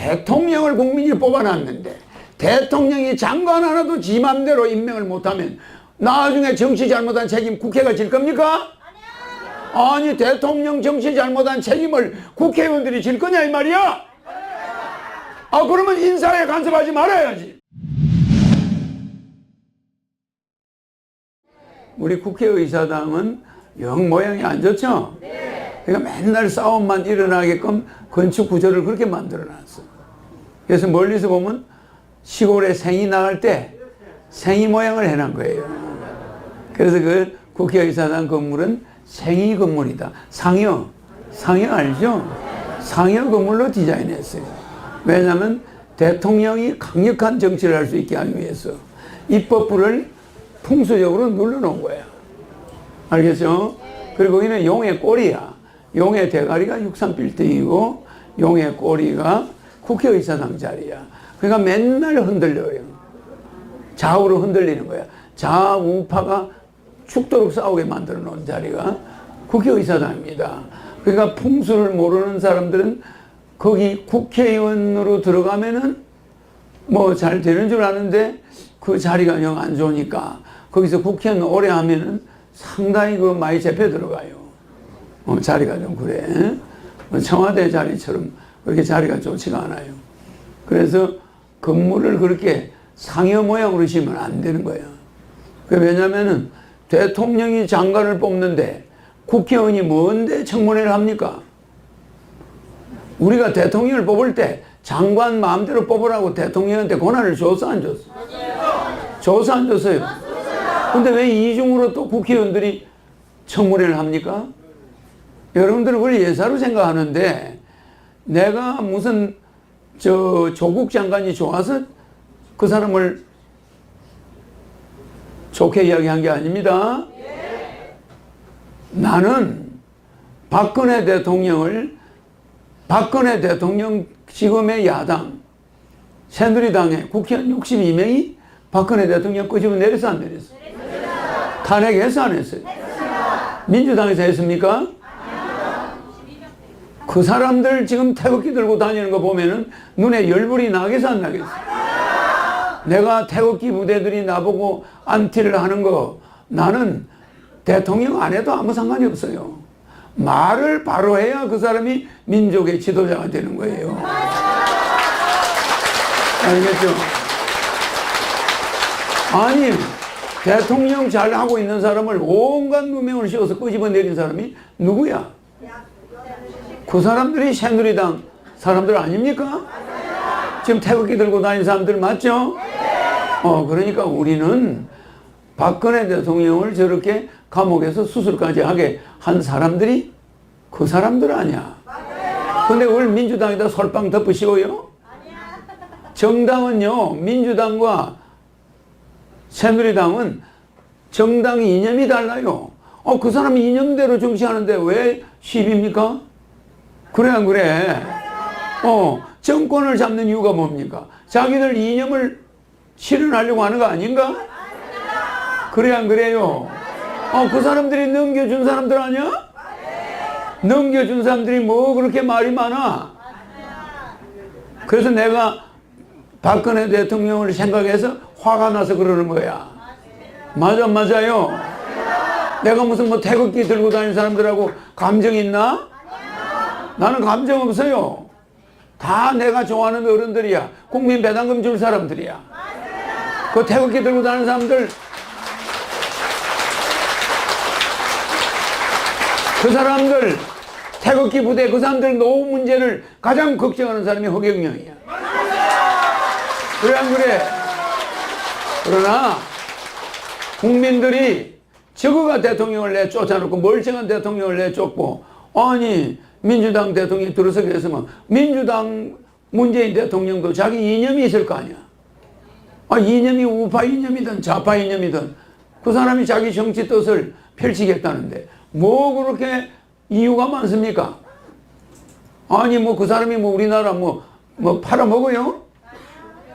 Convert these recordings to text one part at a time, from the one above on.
대통령을 국민이 뽑아놨는데 대통령이 장관 하나도 지 맘대로 임명을 못하면 나중에 정치 잘못한 책임 국회가 질 겁니까? 아니 대통령 정치 잘못한 책임을 국회의원들이 질 거냐 이 말이야? 아 그러면 인사에 간섭하지 말아야지. 우리 국회의사당은 영 모양이 안 좋죠? 그러니까 맨날 싸움만 일어나게끔 건축 구조를 그렇게 만들어놨어. 그래서 멀리서 보면 시골에 생이 나갈 때 생이 모양을 해놓은 거예요. 그래서 그 국회의사당 건물은 생이 건물이다. 상여 알죠? 상여 건물로 디자인했어요. 왜냐하면 대통령이 강력한 정치를 할 수 있게 하기 위해서 입법부를 풍수적으로 눌러놓은 거야. 알겠죠? 그리고 거기는 용의 꼬리야. 용의 대가리가 63빌딩이고 용의 꼬리가 국회의사당 자리야. 그러니까 맨날 흔들려요. 좌우로 흔들리는 거야. 좌우파가 죽도록 싸우게 만들어 놓은 자리가 국회의사당입니다. 그러니까 풍수를 모르는 사람들은 거기 국회의원으로 들어가면은 뭐 잘 되는 줄 아는데 그 자리가 영 안 좋으니까 거기서 국회의원 오래 하면은 상당히 그 많이 잡혀 들어가요. 자리가 좀 그래. 청와대 자리처럼 그렇게 자리가 좋지가 않아요. 그래서 건물을 그렇게 상여 모양으로 심으면 안 되는 거야. 왜냐면은 대통령이 장관을 뽑는데 국회의원이 뭔데 청문회를 합니까? 우리가 대통령을 뽑을 때 장관 마음대로 뽑으라고 대통령한테 권한을 줬어 안 줬어? 줬어 안 줬어요? 근데 왜 이중으로 또 국회의원들이 청문회를 합니까? 여러분들은 그걸 예사로 생각하는데 내가 무슨 조국 장관이 좋아서 그 사람을 좋게 이야기한 게 아닙니다. 나는 박근혜 대통령 지금의 야당 새누리당의 국회의원 62명이 박근혜 대통령 끄집어 내렸어 안 내렸어? 탄핵했어 안 했어요? 민주당에서 했습니까? 그 사람들 지금 태극기 들고 다니는 거 보면은 눈에 열불이 나겠어 안 나겠어? 내가 태극기 부대들이 나보고 안티를 하는 거 나는 대통령 안 해도 아무 상관이 없어요. 말을 바로 해야 그 사람이 민족의 지도자가 되는 거예요. 알겠죠? 아니 대통령 잘하고 있는 사람을 온갖 누명을 씌워서 끄집어 내린 사람이 누구야? 그 사람들이 새누리당 사람들 아닙니까? 지금 태극기 들고 다니는 사람들 맞죠? 그러니까 우리는 박근혜 대통령을 저렇게 감옥에서 수술까지 하게 한 사람들이 그 사람들 아니야. 근데 그걸 민주당에다 솔방 덮어 씌워요? 정당은요, 민주당과 새누리당은 정당 이념이 달라요. 그 사람이 이념대로 정치하는데 왜 시비입니까? 그래 안 그래? 정권을 잡는 이유가 뭡니까? 자기들 이념을 실현하려고 하는 거 아닌가? 그래 안 그래요? 그 사람들이 넘겨준 사람들 아니야? 넘겨준 사람들이 뭐 그렇게 말이 많아? 그래서 내가 박근혜 대통령을 생각해서 화가 나서 그러는 거야. 맞아요? 내가 무슨 뭐 태극기 들고 다니는 사람들하고 감정 있나? 나는 감정 없어요. 다 내가 좋아하는 어른들이야. 국민 배당금 줄 사람들이야. 그 태극기 들고 다니는 사람들 그 사람들 태극기 부대 그 사람들 노후 문제를 가장 걱정하는 사람이 허경영이야. 그래 안 그래? 그러나 국민들이 저거가 대통령을 내쫓아놓고 멀쩡한 대통령을 내쫓고 아니 민주당 대통령이 들어서게 했으면 민주당 문재인 대통령도 자기 이념이 있을 거 아니야. 이념이 우파 이념이든 좌파 이념이든 그 사람이 자기 정치 뜻을 펼치겠다는데 뭐 그렇게 이유가 많습니까? 아니 뭐 그 사람이 뭐 우리나라 뭐 팔아먹어요?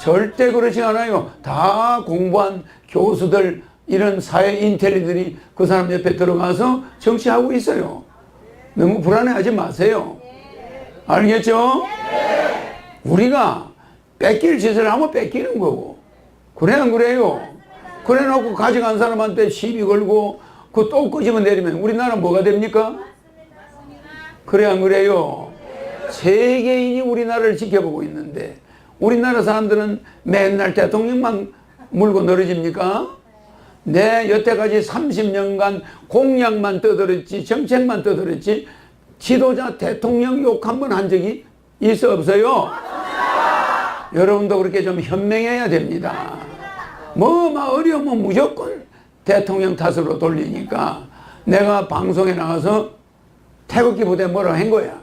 절대 그렇지 않아요. 다 공부한 교수들 이런 사회 인텔리들이 그 사람 옆에 들어가서 정치하고 있어요. 너무 불안해하지 마세요. 알겠죠? 우리가 뺏길 짓을 하면 뺏기는 거고. 그래 안 그래요? 그래 놓고 가져간 사람한테 시비 걸고 그 또 끄집어 내리면 우리나라 뭐가 됩니까? 그래 안 그래요? 세계인이 우리나라를 지켜보고 있는데 우리나라 사람들은 맨날 대통령만 물고 늘어집니까? 내 여태까지 30년간 공약만 떠들었지 정책만 떠들었지 지도자 대통령 욕 한 번 한 적이 있어 없어요? 여러분도 그렇게 좀 현명해야 됩니다. 뭐만 어려우면 무조건 대통령 탓으로 돌리니까 내가 방송에 나가서 태극기 부대 뭐라 한 거야.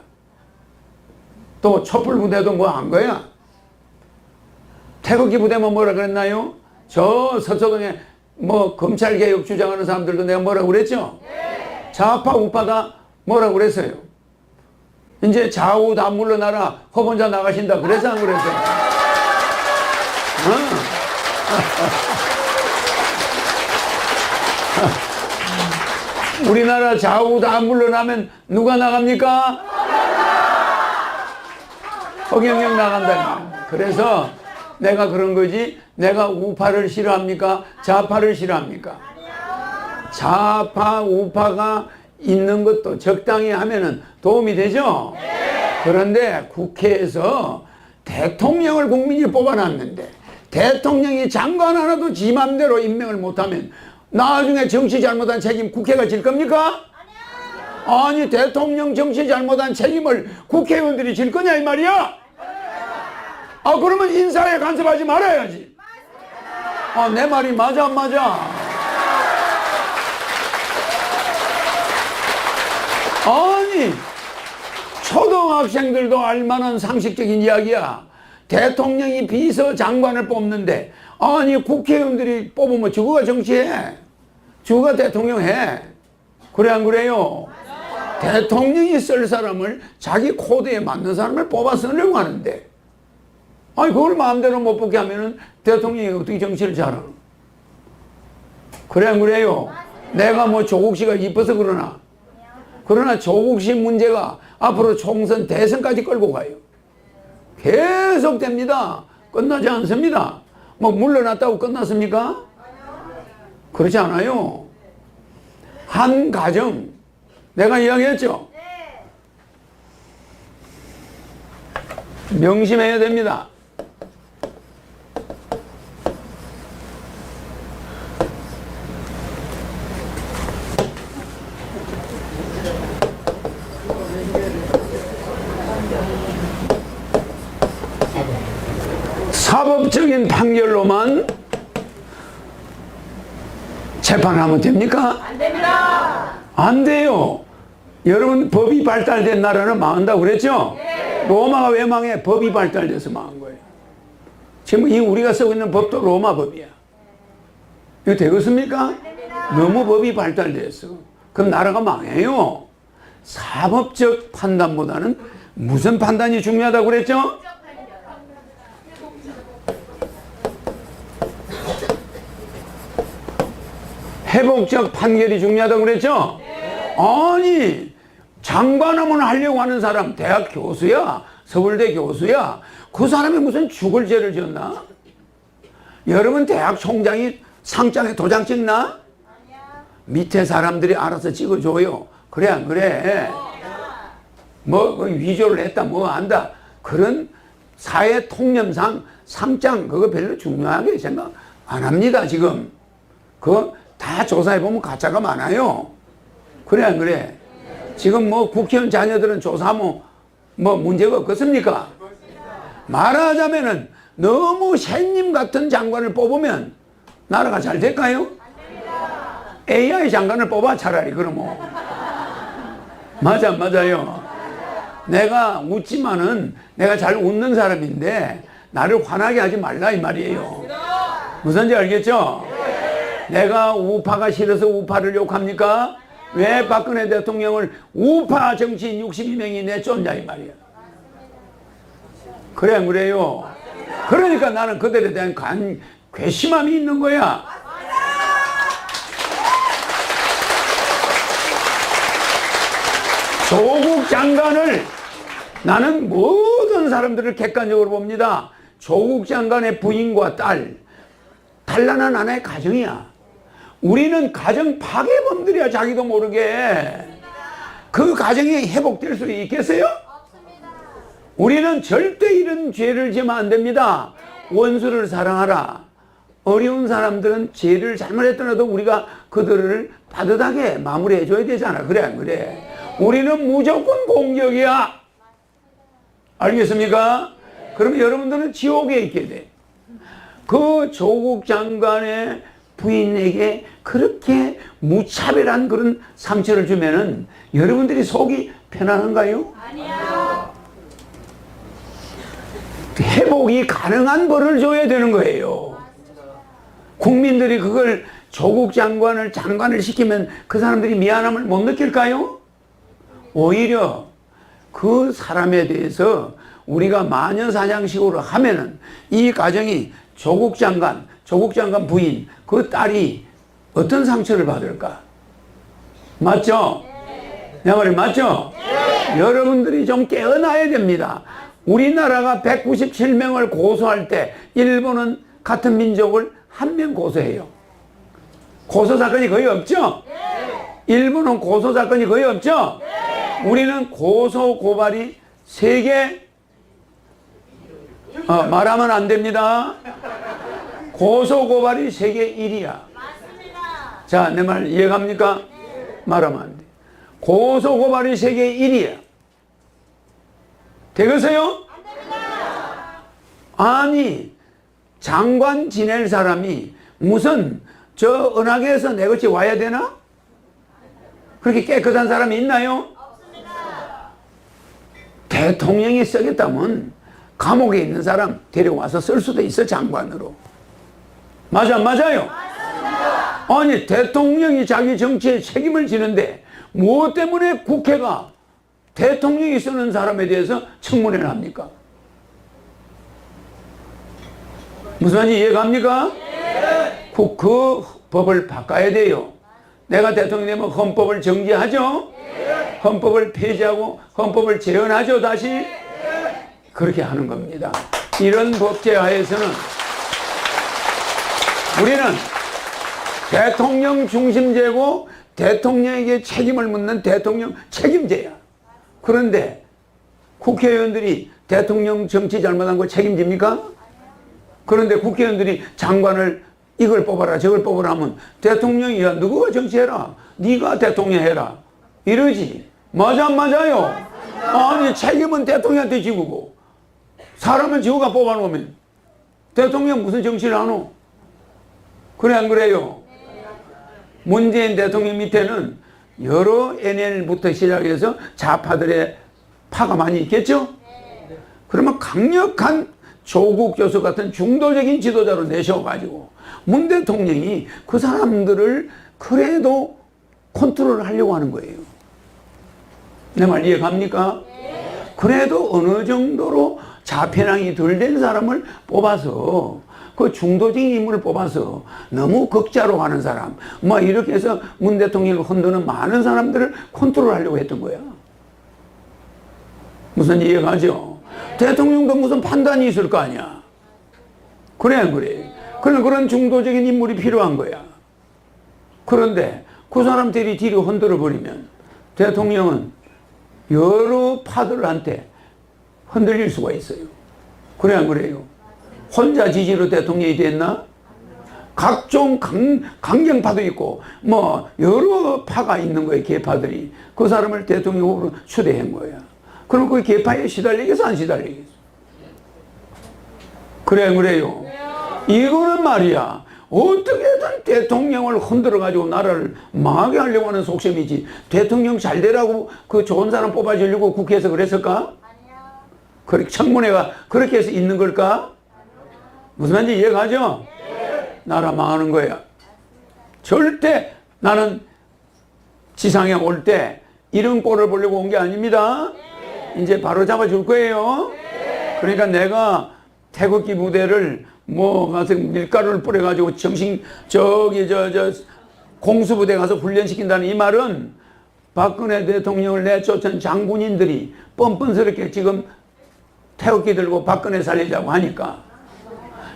또 촛불 부대도 뭐 한 거야. 태극기 부대만 뭐라 그랬나요? 저 서초동에 뭐 검찰개혁 주장하는 사람들도 내가 뭐라고 그랬죠? 좌파 우파가 뭐라고 그랬어요? 이제 좌우 다 물러나라 허본자 나가신다 그래서 안 그랬어요? 우리나라 좌우 다 물러나면 누가 나갑니까? 허경영 나간다. 그래서 내가 그런 거지 내가 우파를 싫어합니까? 좌파를 싫어합니까? 좌파 우파가 있는 것도 적당히 하면은 도움이 되죠? 그런데 국회에서 대통령을 국민이 뽑아놨는데 대통령이 장관 하나도 지 맘대로 임명을 못하면 나중에 정치 잘못한 책임 국회가 질 겁니까? 아니 대통령 정치 잘못한 책임을 국회의원들이 질 거냐 이 말이야? 아 그러면 인사에 간섭하지 말아야지. 아 내 말이 맞아 안 맞아? 아니 초등학생들도 알만한 상식적인 이야기야. 대통령이 비서장관을 뽑는데 아니 국회의원들이 뽑으면 저거가 정치해. 저거가 대통령 해. 그래 안 그래요? 대통령이 쓸 사람을 자기 코드에 맞는 사람을 뽑아 쓰려고 하는데 아니 그걸 마음대로 못 뽑게 하면은 대통령이 어떻게 정치를 잘하나? 그래 안 그래요? 내가 뭐 조국 씨가 이뻐서 그러나 조국 씨 문제가 앞으로 총선 대선까지 끌고 가요. 계속 됩니다. 끝나지 않습니다. 뭐 물러났다고 끝났습니까? 그렇지 않아요. 한 가정 내가 이야기했죠. 명심해야 됩니다. 사법적인 판결로만 재판하면 됩니까? 안 됩니다. 안 돼요. 여러분 법이 발달된 나라는 망한다고 그랬죠? 네. 로마가 왜 망해? 법이 발달돼서 망한 거예요. 지금 이 우리가 쓰고 있는 법도 로마 법이야. 이거 되겠습니까? 너무 법이 발달됐어. 그럼 나라가 망해요. 사법적 판단보다는 무슨 판단이 중요하다고 그랬죠? 회복적 판결이 중요하다고 그랬죠? 아니 장관하면 하려고 하는 사람 대학 교수야 서울대 교수야 그 사람이 무슨 죽을 죄를 지었나? 여러분 대학 총장이 상장에 도장 찍나? 밑에 사람들이 알아서 찍어줘요. 그래 안 그래? 뭐 위조를 했다 뭐 안다 그런 사회 통념상 상장 그거 별로 중요하게 생각 안 합니다. 지금 그거 다 조사해보면 가짜가 많아요. 그래 안 그래? 지금 뭐 국회의원 자녀들은 조사하면 뭐 문제가 없겠습니까? 말하자면은 너무 새님 같은 장관을 뽑으면 나라가 잘 될까요? AI 장관을 뽑아 차라리 그러면. 맞아 맞아요. 내가 웃지만은 내가 잘 웃는 사람인데 나를 화나게 하지 말라 이 말이에요. 무슨지 알겠죠? 내가 우파가 싫어서 우파를 욕합니까? 왜 박근혜 대통령을 우파 정치인 62명이 내쫓냐 이 말이야. 그래 안 그래요? 그러니까 나는 그들에 대한 괘씸함이 있는 거야. 조국 장관을 나는 모든 모든 사람들을 객관적으로 봅니다. 조국 장관의 부인과 딸, 단란한 하나의 가정이야. 우리는 가정 파괴범들이야. 자기도 모르게. 그 가정이 회복될 수 있겠어요? 우리는 절대 이런 죄를 지으면 안 됩니다. 원수를 사랑하라. 어려운 사람들은 죄를 잘못했더라도 우리가 그들을 따뜻하게 마무리해 줘야 되잖아. 그래 안 그래? 우리는 무조건 공격이야. 알겠습니까? 그러면 여러분들은 지옥에 있게 돼. 그 조국 장관의 부인에게 그렇게 무차별한 그런 상처를 주면은 여러분들이 속이 편안한가요? 아니요. 회복이 가능한 벌을 줘야 되는 거예요. 국민들이 그걸 조국 장관을 시키면 그 사람들이 미안함을 못 느낄까요? 오히려 그 사람에 대해서 우리가 마녀사냥식으로 하면은 이 가정이 조국 장관 부인, 그 딸이 어떤 상처를 받을까? 맞죠? 내 말이 맞죠? 여러분들이 좀 깨어나야 됩니다. 우리나라가 197명을 고소할 때 일본은 같은 민족을 한 명 고소해요. 고소 사건이 거의 없죠? 일본은 고소 사건이 거의 없죠? 우리는 고소 고발이 3개, 말하면 안 됩니다. 고소 고발이 3개 1이야. 맞습니다. 자, 내 말 이해갑니까? 말하면 안 돼. 고소 고발이 3개 1이야. 되겠어요? 안 됩니다. 아니, 장관 지낼 사람이 무슨 저 은하계에서 내 것이 와야 되나? 그렇게 깨끗한 사람이 있나요? 없습니다. 대통령이 쓰겠다면 감옥에 있는 사람 데려와서 쓸 수도 있어, 장관으로. 맞아, 맞아요? 맞습니다. 아니, 대통령이 자기 정치에 책임을 지는데 무엇 때문에 국회가 대통령이 쓰는 사람에 대해서 청문회를 합니까? 무슨 말인지 이해갑니까? 네. 그 법을 바꿔야 돼요. 내가 대통령이 되면 헌법을 정지하죠? 네. 헌법을 폐지하고 헌법을 재헌하죠, 다시? 네. 그렇게 하는 겁니다. 이런 법제 하에서는 우리는 대통령 중심제고 대통령에게 책임을 묻는 대통령 책임제야. 그런데 국회의원들이 대통령 정치 잘못한 거 책임집니까? 그런데 국회의원들이 장관을 이걸 뽑아라 저걸 뽑아라 하면 대통령이 야 누구가 정치해라 네가 대통령 해라 이러지. 맞아 안 맞아요? 아니 책임은 대통령한테 지우고 사람은 지우가 뽑아놓으면 대통령 무슨 정치를 하노? 그래 안 그래요? 문재인 대통령 밑에는 여러 NL부터 시작해서 좌파들의 파가 많이 있겠죠? 그러면 강력한 조국 교수 같은 중도적인 지도자로 내셔가지고 문 대통령이 그 사람들을 그래도 컨트롤 하려고 하는 거예요. 내 말 이해갑니까? 그래도 어느 정도로 자편향이 덜 된 사람을 뽑아서 그 중도적인 인물을 뽑아서 너무 극자로 가는 사람 뭐 이렇게 해서 문 대통령을 흔드는 많은 사람들을 컨트롤 하려고 했던 거야. 무슨 이해가죠? 대통령도 무슨 판단이 있을 거 아니야. 그래 안 그래? 그런 중도적인 인물이 필요한 거야. 그런데 그 사람들이 뒤로 흔들어 버리면 대통령은 여러 파들한테 흔들릴 수가 있어요. 그래 안 그래요? 혼자 지지로 대통령이 됐나? 각종 강경파도 있고 뭐 여러 파가 있는 거예요. 계파들이 그 사람을 대통령 후보로 추대한 거야. 그럼 그 계파에 시달리겠어 안 시달리겠어? 그래 안 그래요? 이거는 말이야 어떻게든 대통령을 흔들어 가지고 나라를 망하게 하려고 하는 속셈이지. 대통령 잘 되라고 그 좋은 사람 뽑아주려고 국회에서 그랬을까? 아니요. 그렇게 청문회가 그렇게 해서 있는 걸까? 무슨 말인지 이해가죠? 네. 나라 망하는 거야. 절대 나는 지상에 올 때 이런 꼴을 보려고 온 게 아닙니다. 네. 이제 바로 잡아줄 거예요. 네. 그러니까 내가 태극기 부대를 뭐 가서 밀가루를 뿌려가지고 공수부대 가서 훈련시킨다는 이 말은 박근혜 대통령을 내쫓은 장군인들이 뻔뻔스럽게 지금 태극기 들고 박근혜 살리자고 하니까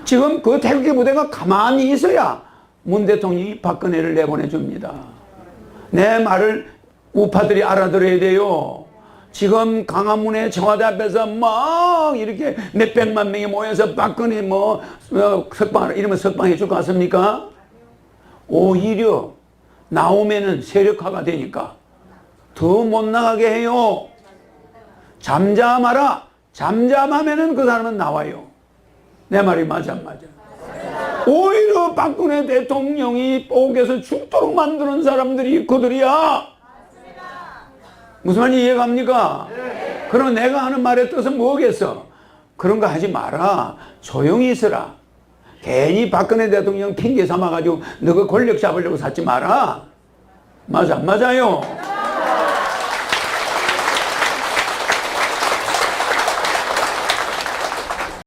지금 그 태극기 부대가 가만히 있어야 문 대통령이 박근혜를 내보내줍니다. 내 말을 우파들이 알아들어야 돼요. 지금 광화문에 청와대 앞에서 막 이렇게 몇백만 명이 모여서 박근혜 석방하라 이러면 석방해 줄 것 같습니까? 오히려 나오면은 세력화가 되니까 더 못 나가게 해요. 잠잠하라. 잠잠하면은 그 사람은 나와요. 내 말이 맞아 안 맞아? 오히려 박근혜 대통령이 옥에서 죽도록 만드는 사람들이 그들이야. 무슨 말인지 이해갑니까? 그럼 내가 하는 말의 뜻은 뭐겠어? 그런 거 하지 마라. 조용히 있어라. 괜히 박근혜 대통령 핑계 삼아가지고 너가 권력 잡으려고 샀지 마라. 맞아 안 맞아요?